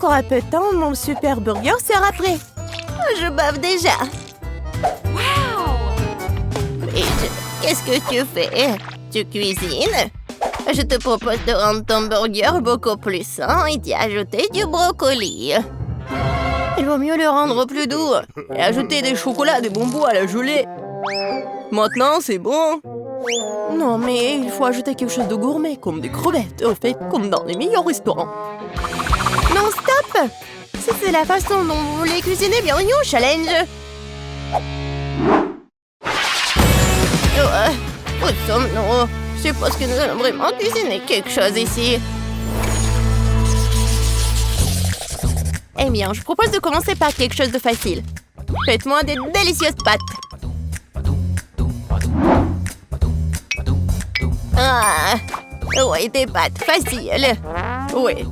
encore un peu de temps, mon super burger sera prêt. Je bave déjà. Paige, qu'est-ce que tu fais? Tu cuisines? Je te propose de rendre ton burger beaucoup plus sain et d'y ajouter du brocoli. Il vaut mieux le rendre plus doux et ajouter des chocolats, des bonbons à la gelée. Maintenant, c'est bon. Non, mais il faut ajouter quelque chose de gourmet, comme des crevettes, au fait, comme dans les meilleurs restaurants. Non, stop! Si c'est la façon dont vous voulez cuisiner, bienvenue au challenge. Où sommes-nous? Je suppose que nous allons vraiment cuisiner quelque chose ici. Eh bien, je propose de commencer par quelque chose de facile. Faites-moi des délicieuses pâtes. Ah, ouais, des pâtes faciles. Ouais,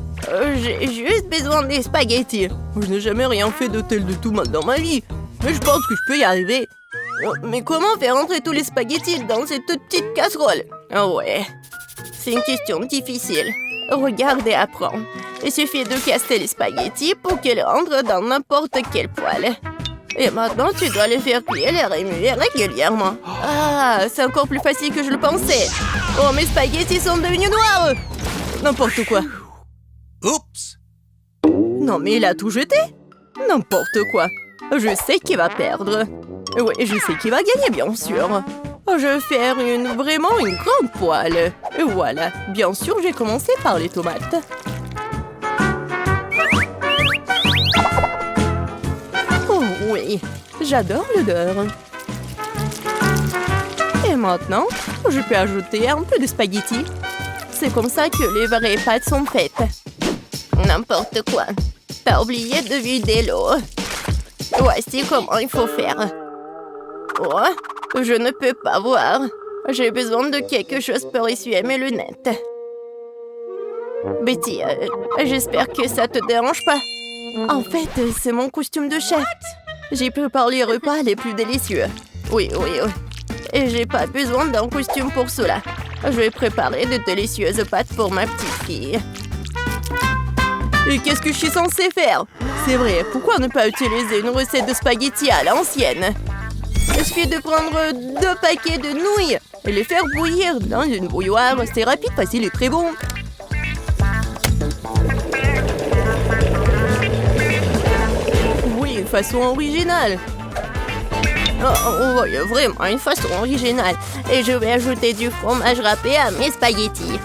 j'ai juste besoin des spaghettis. Je n'ai jamais rien fait de tel de tomate dans ma vie. Mais je pense que je peux y arriver. Mais comment faire entrer tous les spaghettis dans cette toute petite casserole? Ouais, c'est une question difficile. Regarde et apprends. Il suffit de casser les spaghettis pour qu'ils entrent dans n'importe quel poêle. Et maintenant, tu dois les faire cuire et les remuer régulièrement. Ah, c'est encore plus facile que je le pensais. Oh, mes spaghettis sont devenus noirs. N'importe quoi. Oups! Non, mais il a tout jeté. N'importe quoi. Je sais qui va perdre. Oui, je sais qui va gagner, bien sûr. Je vais faire vraiment une grande poêle. Et voilà. Bien sûr, j'ai commencé par les tomates. Oh oui, j'adore l'odeur. Et maintenant, je peux ajouter un peu de spaghettis. C'est comme ça que les vraies pâtes sont faites. N'importe quoi. T'as oublié de vider l'eau. Voici comment il faut faire. Oh, je ne peux pas voir. J'ai besoin de quelque chose pour essuyer mes lunettes. Betty, j'espère que ça te dérange pas. En fait, c'est mon costume de chef. J'ai préparé les repas les plus délicieux. Oui. Et j'ai pas besoin d'un costume pour cela. Je vais préparer de délicieuses pâtes pour ma petite fille. Et qu'est-ce que je suis censée faire? C'est vrai, pourquoi ne pas utiliser une recette de spaghettis à l'ancienne? Il suffit de prendre 2 paquets de nouilles et les faire bouillir dans une bouilloire. C'est rapide, facile et très bon. Oui, une façon originale. Oh, vraiment une façon originale. Et je vais ajouter du fromage râpé à mes spaghettis.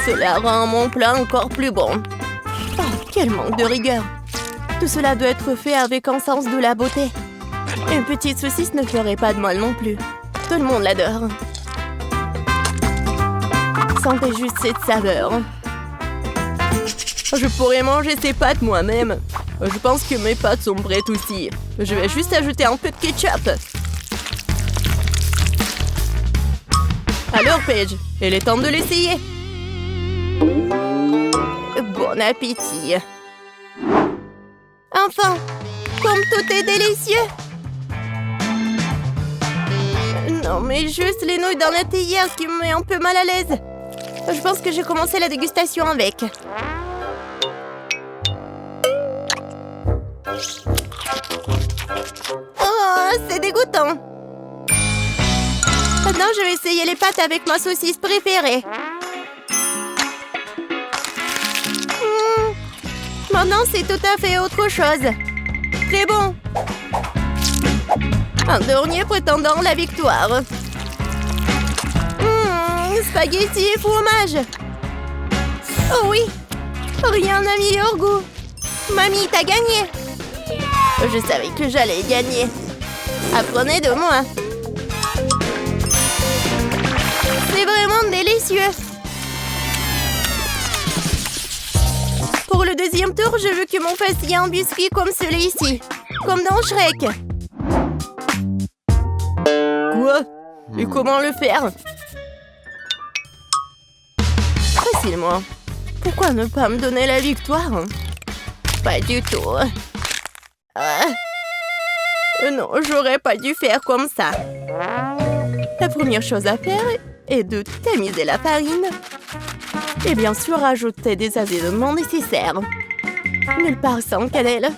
Cela rend mon plat encore plus bon. Oh, quel manque de rigueur. Tout cela doit être fait avec un sens de la beauté. Une petite saucisse ne ferait pas de mal non plus. Tout le monde l'adore. Sentez juste cette saveur. Je pourrais manger ces pâtes moi-même. Je pense que mes pâtes sont prêtes aussi. Je vais juste ajouter un peu de ketchup. Alors, Paige, il est temps de l'essayer. Bon appétit. Enfin, comme tout est délicieux. Non, mais juste les nouilles dans la théière qui me met un peu mal à l'aise. Je pense que j'ai commencé la dégustation avec. Oh, c'est dégoûtant. Maintenant, je vais essayer les pâtes avec ma saucisse préférée. Maintenant, c'est tout à fait autre chose. Très bon. Un dernier prétendant la victoire. Spaghetti et fromage. Oh oui, rien n'a meilleur goût. Mamie, t'as gagné. Je savais que j'allais gagner. Apprenez de moi. C'est vraiment délicieux. Pour le deuxième tour, je veux que mon fassiez un biscuit comme celui-ci. Comme dans Shrek. Quoi? Et comment le faire? Facilement. Pourquoi ne pas me donner la victoire? Pas du tout. Non, j'aurais pas dû faire comme ça. La première chose à faire est de tamiser la farine. Et bien sûr, ajouter des assaisonnements nécessaires. Nulle part sans cannelle.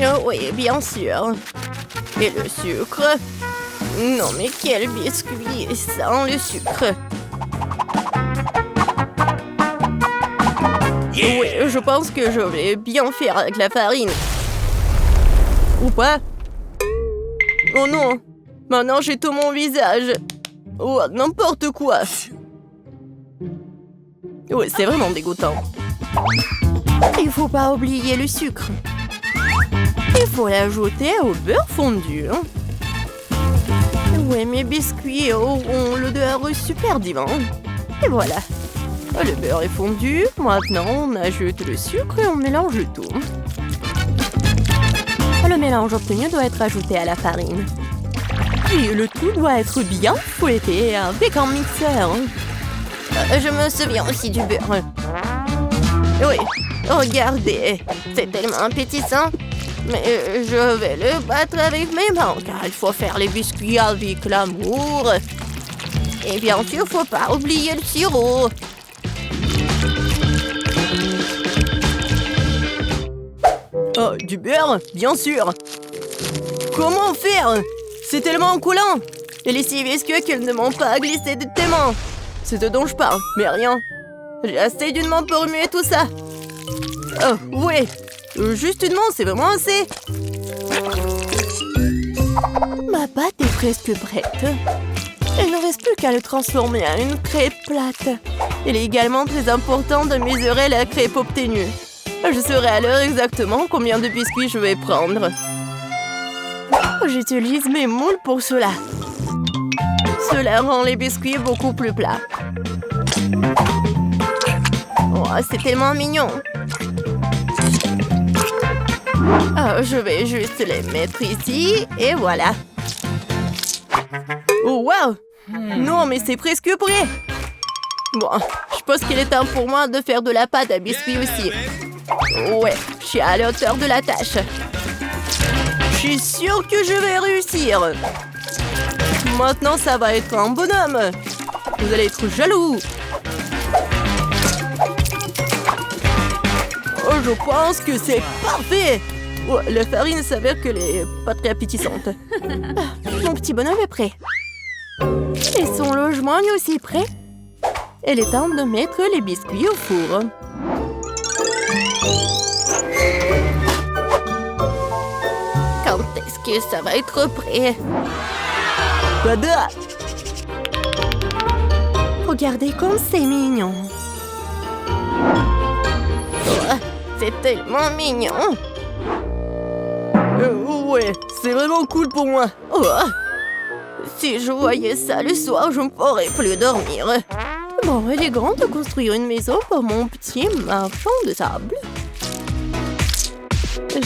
Oh oui, bien sûr. Et le sucre? Non, mais quel biscuit sans le sucre? Oui, je pense que je vais bien faire avec la farine. Ou pas? Oh non! Maintenant j'ai tout mon visage! Oh, n'importe quoi! Ouais, c'est vraiment dégoûtant. Il faut pas oublier le sucre. Il faut l'ajouter au beurre fondu. Ouais, mes biscuits auront l'odeur super divin. Et voilà. Le beurre est fondu. Maintenant, on ajoute le sucre et on mélange le tout. Le mélange obtenu doit être ajouté à la farine. Puis le tout doit être bien fouetté avec un mixeur. Je me souviens aussi du beurre. Oui, regardez, c'est tellement appétissant. Mais je vais le battre avec mes mains, car il faut faire les biscuits avec l'amour. Et bien sûr, faut pas oublier le sirop. Oh, du beurre, bien sûr. Comment faire? C'est tellement coulant. Et les six biscuits qu'ils ne m'ont pas glissé de tes mains. C'est ce dont je parle, mais rien. J'ai assez d'une main pour remuer tout ça. Oh, ouais. Juste une main, c'est vraiment assez. Ma pâte est presque prête. Il ne reste plus qu'à le transformer en une crêpe plate. Il est également très important de mesurer la crêpe obtenue. Je saurai à l'heure exactement combien de biscuits je vais prendre. J'utilise mes moules pour cela. Cela rend les biscuits beaucoup plus plats. Oh, c'est tellement mignon. Je vais juste les mettre ici, et voilà. Oh, wow! Non, mais c'est presque prêt. Bon, je pense qu'il est temps pour moi de faire de la pâte à biscuits aussi. Ouais, je suis à la hauteur de la tâche. Je suis sûre que je vais réussir. Maintenant, ça va être un bonhomme. Vous allez être jaloux. Oh, je pense que c'est parfait. Oh, la farine s'avère qu'elle est pas très appétissante. Mon petit bonhomme est prêt. Et son logement est aussi prêt. Il est temps de mettre les biscuits au four. Quand est-ce que ça va être prêt? Tada! Regardez comme c'est mignon. Oh, c'est tellement mignon. Ouais, c'est vraiment cool pour moi. Oh, si je voyais ça le soir, je ne pourrais plus dormir. Bon, il est grand de construire une maison pour mon petit marchand de sable.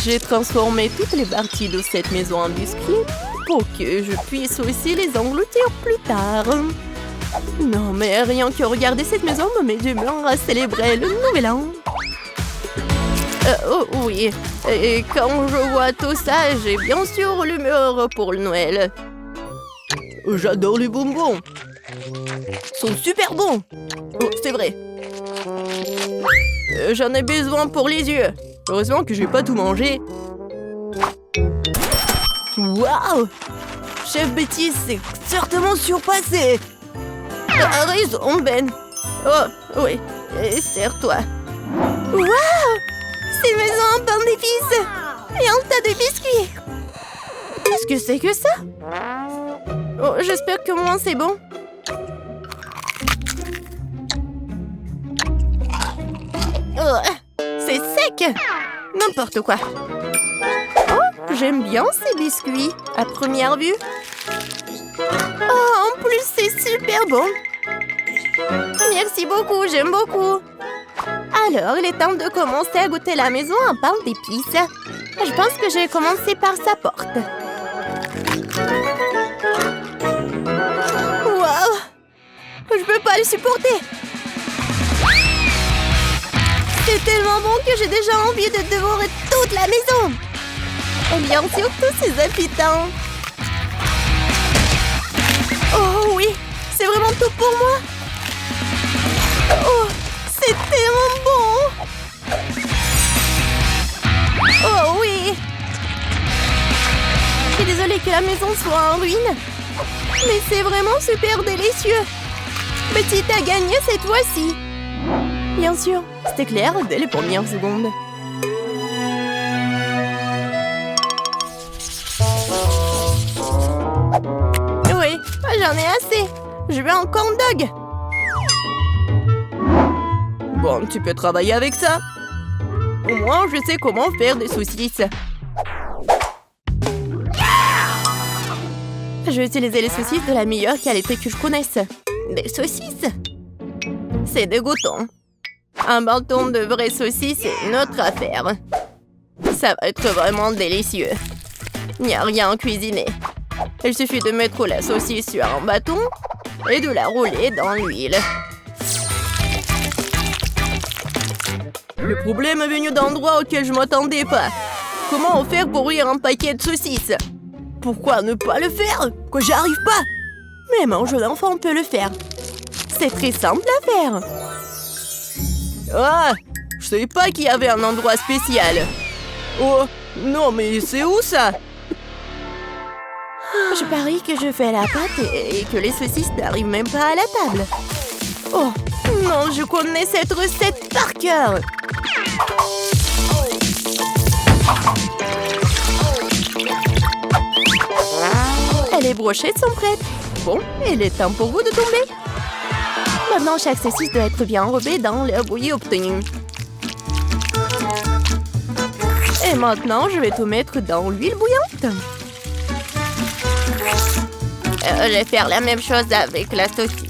J'ai transformé toutes les parties de cette maison en biscuits pour que je puisse aussi les engloutir plus tard. Non, mais rien que regarder cette maison me met d'humeur à célébrer le nouvel an. Oh oui, et quand je vois tout ça, j'ai bien sûr l'humeur pour le Noël. J'adore les bonbons. Ils sont super bons. Oh, c'est vrai. J'en ai besoin pour les yeux. Heureusement que je vais pas tout manger. Waouh! Chef Betty s'est certainement surpassé. T'as raison, Ben. Oh, oui. Serre-toi. Waouh! C'est une maison en pain d'épices et un tas de biscuits. Qu'est-ce que c'est que ça? Oh, j'espère que moi c'est bon. Oh, c'est sec. N'importe quoi. Oh, j'aime bien ces biscuits à première vue. Oh, en plus c'est super bon. Merci beaucoup, j'aime beaucoup. Alors, il est temps de commencer à goûter la maison en pain d'épices. Je pense que je vais commencer par sa porte. Waouh! Je peux pas le supporter. C'est tellement bon que j'ai déjà envie de dévorer toute la maison. Et bien sûr, tous ces habitants. Oh oui, c'est vraiment tout pour moi. la maison soit en ruine. Mais c'est vraiment super délicieux. Petite a gagné cette fois-ci. Bien sûr, c'était clair dès les premières secondes. Oui, j'en ai assez. Je veux un corn dog. Bon, tu peux travailler avec ça. Au moins, je sais comment faire des saucisses. Je vais utiliser les saucisses de la meilleure qualité que je connaisse. Des saucisses? C'est dégoûtant. Un bâton de vraies saucisses est une autre affaire. Ça va être vraiment délicieux. Il n'y a rien à cuisiner. Il suffit de mettre la saucisse sur un bâton et de la rouler dans l'huile. Le problème est venu d'endroits auxquels je m'attendais pas. Comment faire pour ouvrir un paquet de saucisses? Pourquoi ne pas le faire? Que j'y arrive pas? Même un jeu d'enfant peut le faire. C'est très simple à faire. Ah! Je savais pas qu'il y avait un endroit spécial. Oh! Non, mais c'est où ça? Je parie que je fais la pâte et que les saucisses n'arrivent même pas à la table. Oh! Non, je connais cette recette par cœur. Les brochettes sont prêtes. Bon, il est temps pour vous de tomber. Maintenant, chaque saucisse doit être bien enrobée dans l'air bouilli obtenu. Et maintenant, je vais tout mettre dans l'huile bouillante. Je vais faire la même chose avec la saucisse.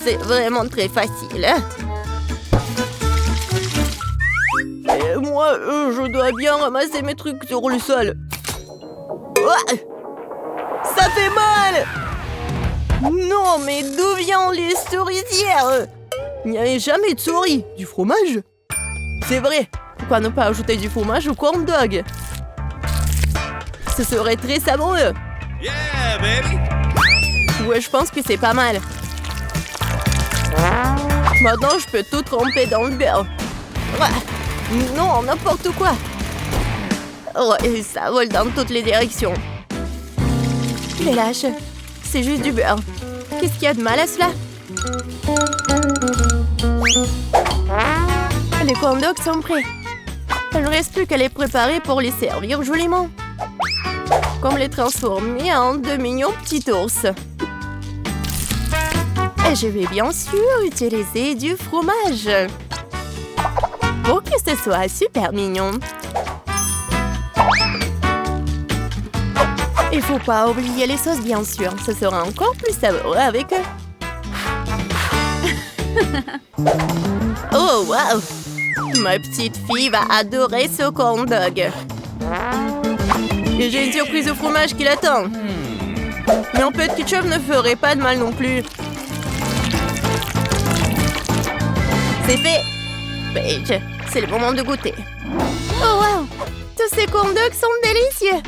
C'est vraiment très facile. Et moi, je dois bien ramasser mes trucs sur le sol. Oh! Ça fait mal! Non, mais d'où viennent les souricières? Il n'y avait jamais de souris. Du fromage? C'est vrai. Pourquoi ne pas ajouter du fromage au corn dog? Ce serait très savoureux. Yeah, baby! Ouais, je pense que c'est pas mal. Maintenant, je peux tout tremper dans le beurre. Ouais. Non, n'importe quoi. Ouais, ça vole dans toutes les directions. Les lâches, c'est juste du beurre. Qu'est-ce qu'il y a de mal à cela? Les corn dogs sont prêts. Il ne reste plus qu'à les préparer pour les servir joliment. Comme les transformer en de mignons petits ours. Et je vais bien sûr utiliser du fromage. Pour que ce soit super mignon. Il faut pas oublier les sauces, bien sûr. Ce sera encore plus savoureux avec eux. Oh, wow! Ma petite fille va adorer ce corn dog. Et j'ai une surprise au fromage qui l'attend. Mais un peu de ketchup ne ferait pas de mal non plus. C'est fait! Paige, c'est le moment de goûter. Oh, wow! Tous ces corn dogs sont délicieux!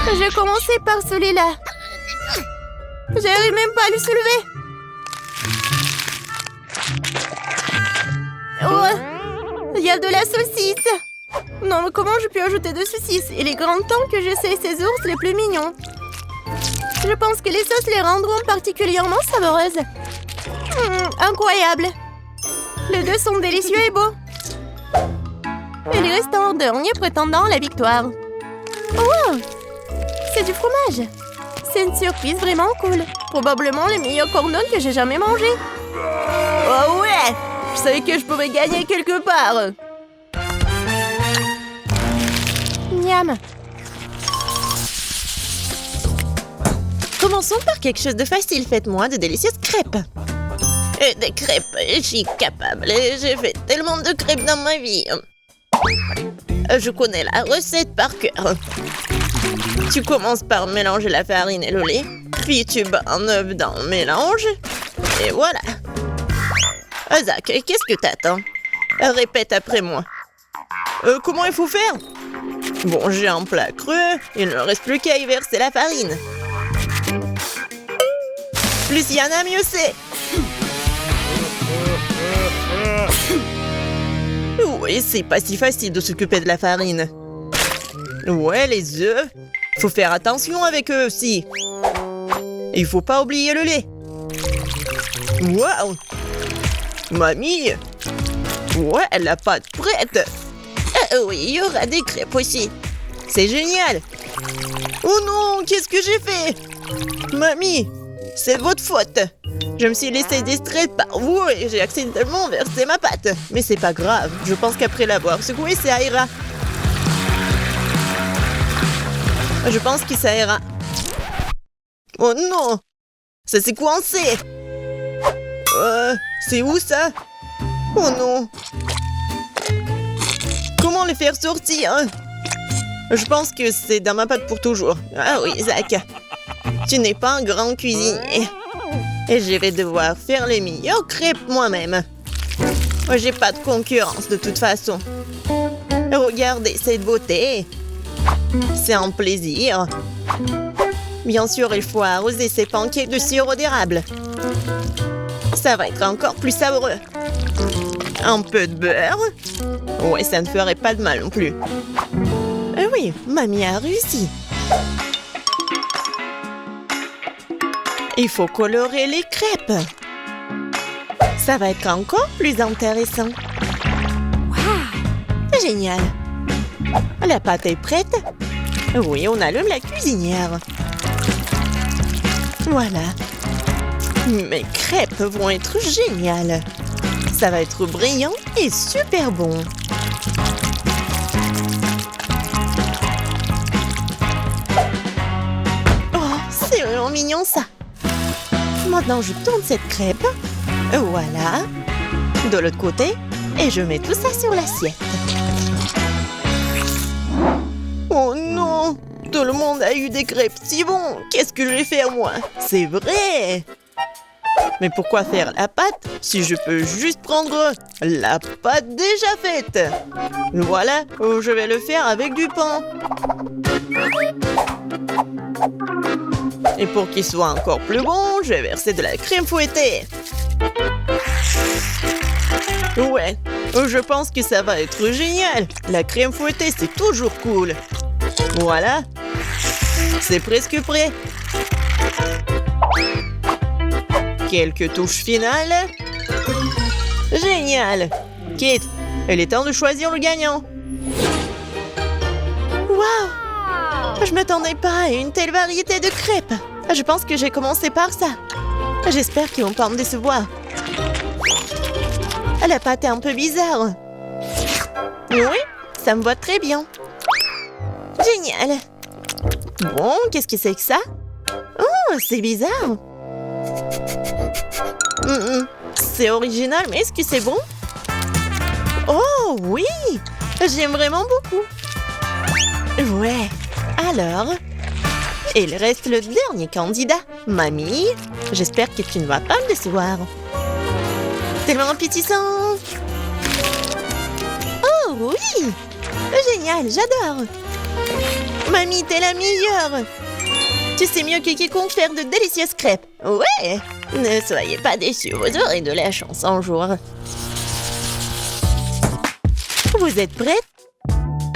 Je vais commencer par celui-là. J'arrive même pas à le soulever. Oh, il y a de la saucisse. Non, mais comment je peux ajouter de saucisses? Il est grand temps que j'essaie ces ours les plus mignons. Je pense que les sauces les rendront particulièrement savoureuses. Incroyable. Les deux sont délicieux et beaux. Il reste un dernier prétendant à la victoire. Oh! C'est du fromage. C'est une surprise vraiment cool. Probablement le meilleur corn dog que j'ai jamais mangé. Oh ouais! Je savais que je pourrais gagner quelque part. Miam. Commençons par quelque chose de facile. Faites-moi de délicieuses crêpes. Des crêpes, je suis capable. J'ai fait tellement de crêpes dans ma vie. Je connais la recette par cœur. Tu commences par mélanger la farine et le lait, puis tu bats un œuf dans le mélange, et voilà. Zach, qu'est-ce que t'attends? Répète après moi. Comment il faut faire? Bon, j'ai un plat creux, il ne reste plus qu'à y verser la farine. Plus il y en a, mieux c'est. Oui, c'est pas si facile de s'occuper de la farine. Ouais, les œufs. Faut faire attention avec eux aussi. Et il faut pas oublier le lait. Waouh! Mamie! Ouais, la pâte prête! Oui, il y aura des crêpes aussi. C'est génial! Oh non, qu'est-ce que j'ai fait? Mamie, c'est votre faute. Je me suis laissée distraite par vous et j'ai accidentellement versé ma pâte. Mais c'est pas grave, je pense qu'après l'avoir secouée, ça ira. Je pense que ça ira. Oh non! Ça s'est coincé! C'est où ça? Oh non! Comment les faire sortir? Je pense que c'est dans ma pâte pour toujours. Ah oui, Zach. Tu n'es pas un grand cuisinier. Et je vais devoir faire les meilleures crêpes moi-même. J'ai pas de concurrence de toute façon. Regardez cette beauté. C'est un plaisir. Bien sûr, il faut arroser ces pancakes de sirop d'érable. Ça va être encore plus savoureux. Un peu de beurre. Ouais, ça ne ferait pas de mal non plus. Oui, mamie a réussi. Il faut colorer les crêpes. Ça va être encore plus intéressant. Wow! Génial. La pâte est prête. Oui, on allume la cuisinière. Voilà. Mes crêpes vont être géniales. Ça va être brillant et super bon. Oh, c'est vraiment mignon ça. Maintenant, je tourne cette crêpe. Voilà. De l'autre côté. Et je mets tout ça sur l'assiette. Oh non! Tout le monde a eu des crêpes si bons. Qu'est-ce que je vais faire moi? C'est vrai! Mais pourquoi faire la pâte si je peux juste prendre la pâte déjà faite? Voilà, je vais le faire avec du pain. Et pour qu'il soit encore plus bon, je vais verser de la crème fouettée. Ouais, je pense que ça va être génial. La crème fouettée, c'est toujours cool. Voilà, c'est presque prêt. Quelques touches finales. Génial! Kate, il est temps de choisir le gagnant. Waouh! Je m'attendais pas à une telle variété de crêpes. Je pense que j'ai commencé par ça. J'espère qu'ils vont pas me décevoir. La pâte est un peu bizarre. Oui, ça me va très bien. Génial! Bon, qu'est-ce que c'est que ça? Oh, c'est bizarre. C'est original, mais est-ce que c'est bon? Oh oui! J'aime vraiment beaucoup. Ouais, alors, il reste le dernier candidat. Mamie, j'espère que tu ne vas pas me décevoir. Tellement appétissant! Oh oui! Génial, j'adore! Mamie, t'es la meilleure! Tu sais mieux que quiconque faire de délicieuses crêpes. Ouais! Ne soyez pas déçus, vous aurez de la chance un jour. Vous êtes prêtes?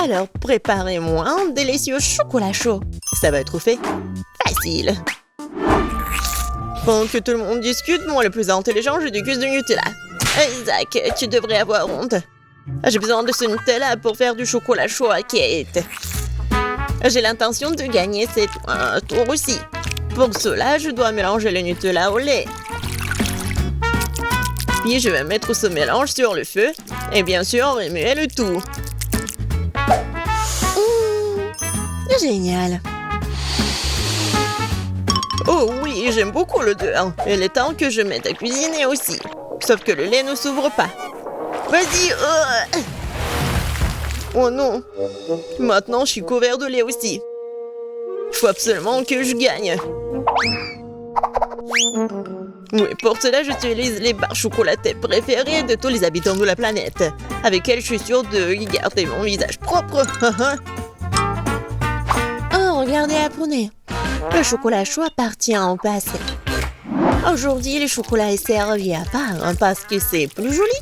Alors préparez-moi un délicieux chocolat chaud. Ça va être fait facile. Pendant que tout le monde discute, moi le plus intelligent, je déguste du Nutella. Isaac, tu devrais avoir honte. J'ai besoin de ce Nutella pour faire du chocolat chaud à Kate. J'ai l'intention de gagner cet tour aussi. Pour cela, je dois mélanger le Nutella au lait. Puis je vais mettre ce mélange sur le feu et bien sûr remuer le tout. Génial. Oh oui, j'aime beaucoup l'odeur. Il est temps que je mette à cuisiner aussi. Sauf que le lait ne s'ouvre pas. Vas-y. Oh non. Maintenant, je suis couvert de lait aussi. Il faut absolument que je gagne. Oui, pour cela, j'utilise les barres chocolatées préférées de tous les habitants de la planète, avec elles je suis sûre de garder mon visage propre. Oh, regardez la poney. Le chocolat chaud appartient au passé. Aujourd'hui, le chocolat est servi à part parce que c'est plus joli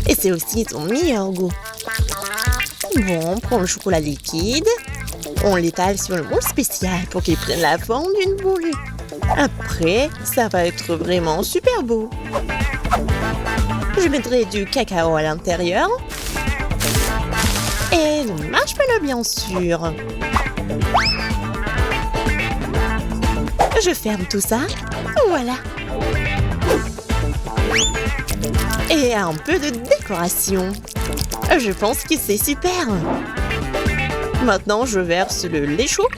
et c'est aussi son meilleur goût. Bon, on prend le chocolat liquide On l'étale sur le moule spécial pour qu'il prenne la forme d'une boule. Après, ça va être vraiment super beau. Je mettrai du cacao à l'intérieur. Et le marshmallow, bien sûr. Je ferme tout ça. Voilà. Et un peu de décoration. Je pense que c'est super. Maintenant, je verse le lait chaud.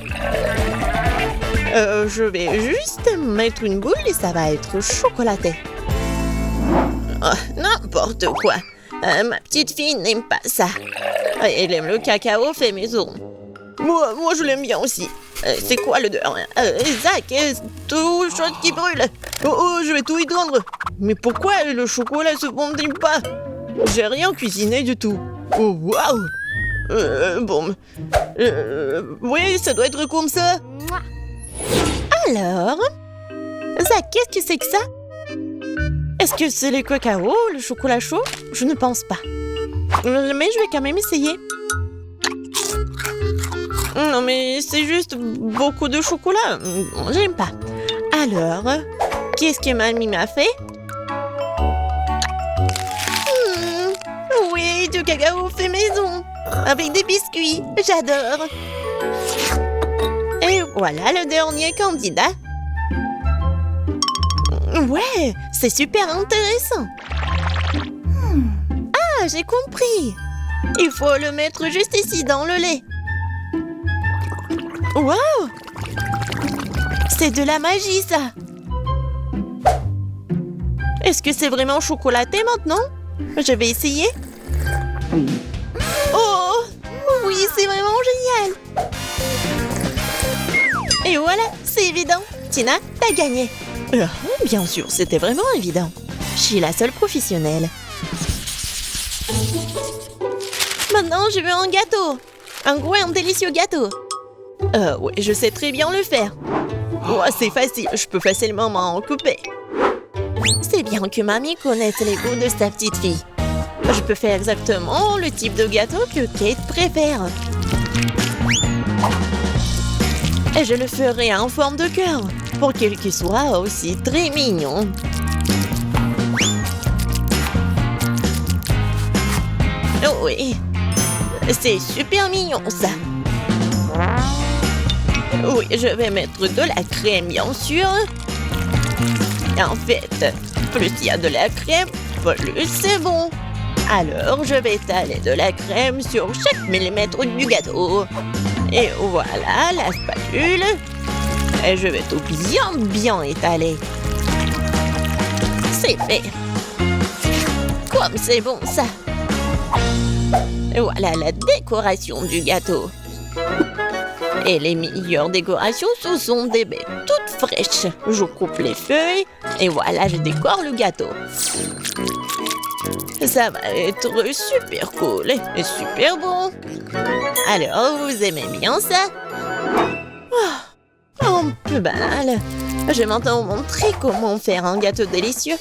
Je vais juste mettre une boule et ça va être chocolaté. Oh, n'importe quoi. Ma petite fille n'aime pas ça. Elle aime le cacao fait maison. Moi je l'aime bien aussi. C'est quoi l'odeur? Zach, tout chose qui brûle. Oh, je vais tout éteindre. Mais pourquoi le chocolat se fondit pas? J'ai rien cuisiné du tout. Oh, waouh! Bon. Oui, ça doit être comme ça. Alors? Zach, qu'est-ce que c'est que ça? Est-ce que c'est le cacao, le chocolat chaud? Je ne pense pas. Mais je vais quand même essayer. Non, mais c'est juste beaucoup de chocolat. J'aime pas. Alors, qu'est-ce que mamie m'a fait? Oui, du cacao fait maison. Avec des biscuits. J'adore. Et voilà le dernier candidat. Ouais, c'est super intéressant. Ah, j'ai compris. Il faut le mettre juste ici dans le lait. Wow! C'est de la magie, ça. Est-ce que c'est vraiment chocolaté maintenant? Je vais essayer. Oh! Oui, c'est vraiment génial. Et voilà, c'est évident. Tina, t'as gagné. Bien sûr, c'était vraiment évident. Je suis la seule professionnelle. Maintenant, je veux un gâteau. Un gros et un délicieux gâteau. Oui, je sais très bien le faire. Oh, c'est facile, je peux facilement m'en couper. C'est bien que mamie connaisse les goûts de sa petite fille. Je peux faire exactement le type de gâteau que Kate préfère. Et je le ferai en forme de cœur, pour qu'il soit aussi très mignon. Oh oui, c'est super mignon ça. Oui, je vais mettre de la crème, bien sûr. En fait, plus il y a de la crème, plus c'est bon. Alors, je vais étaler de la crème sur chaque millimètre du gâteau. Et voilà la spatule. Et je vais tout bien étaler. C'est fait. Comme c'est bon ça. Et voilà la décoration du gâteau. Et les meilleures décorations, ce sont des baies toutes fraîches. Je coupe les feuilles et voilà, je décore le gâteau. Ça va être super cool et super bon. Alors, vous aimez bien ça? Oh, un peu banal. Je vais maintenant vous montrer comment faire un gâteau délicieux.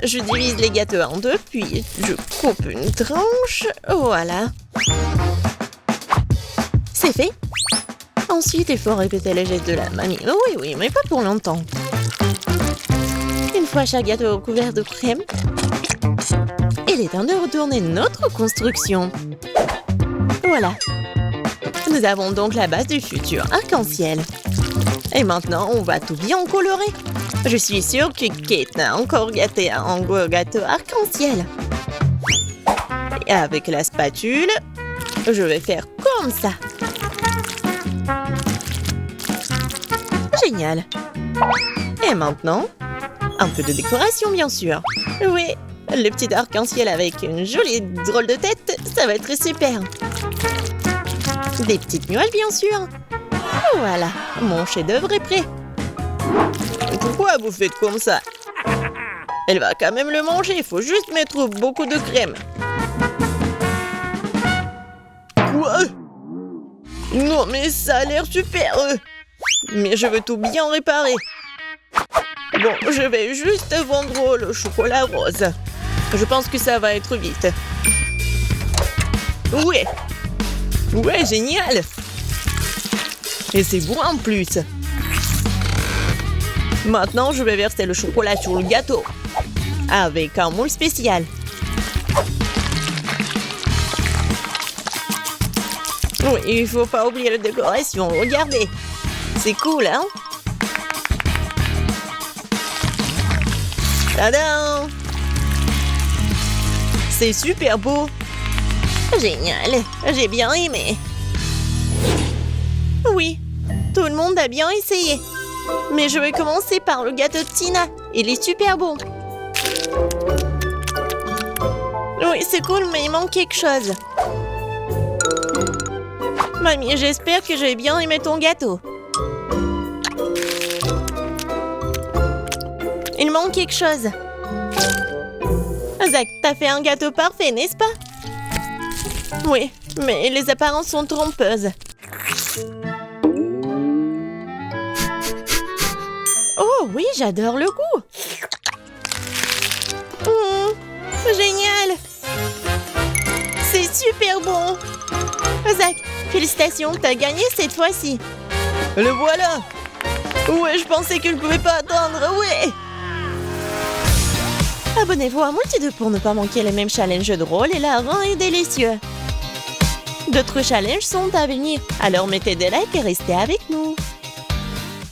Je divise les gâteaux en deux, puis je coupe une tranche. Voilà. C'est fait. Ensuite, il faut répéter le geste de la mamie. Oui, mais pas pour longtemps. Une fois chaque gâteau couvert de crème, il est temps de retourner notre construction. Voilà. Nous avons donc la base du futur arc-en-ciel. Et maintenant, on va tout bien colorer. Je suis sûre que Kate a encore gâté un gros gâteau arc-en-ciel. Et avec la spatule, je vais faire comme ça. Génial. Et maintenant, un peu de décoration, bien sûr. Oui, le petit arc-en-ciel avec une jolie drôle de tête, ça va être super. Des petites nuages, bien sûr. Voilà, mon chef-d'œuvre est prêt. Pourquoi vous faites comme ça? Elle va quand même le manger, il faut juste mettre beaucoup de crème. Quoi? Non, mais ça a l'air super. Mais je veux tout bien réparer. Bon, je vais juste vendre le chocolat rose. Je pense que ça va être vite. Oui. Ouais, génial! Et c'est bon en plus. Maintenant, je vais verser le chocolat sur le gâteau. Avec un moule spécial. Oui, il faut pas oublier la décoration. Regardez. C'est cool, hein? Tadam! C'est super beau. Génial. J'ai bien aimé. Oui, tout le monde a bien essayé. Mais je vais commencer par le gâteau de Tina. Il est super bon. Oui, c'est cool, mais il manque quelque chose. Mamie, j'espère que j'ai bien aimé ton gâteau. Il manque quelque chose. Zach, t'as fait un gâteau parfait, n'est-ce pas? Oui, mais les apparences sont trompeuses. Oh oui, j'adore le goût. Génial. C'est super bon. Zach, félicitations, t'as gagné cette fois-ci. Le voilà. Ouais, je pensais que je ne pouvais pas attendre, ouais. Abonnez-vous à Multi2 pour ne pas manquer les mêmes challenges drôles et hilarants et délicieux. D'autres challenges sont à venir, alors mettez des likes et restez avec nous.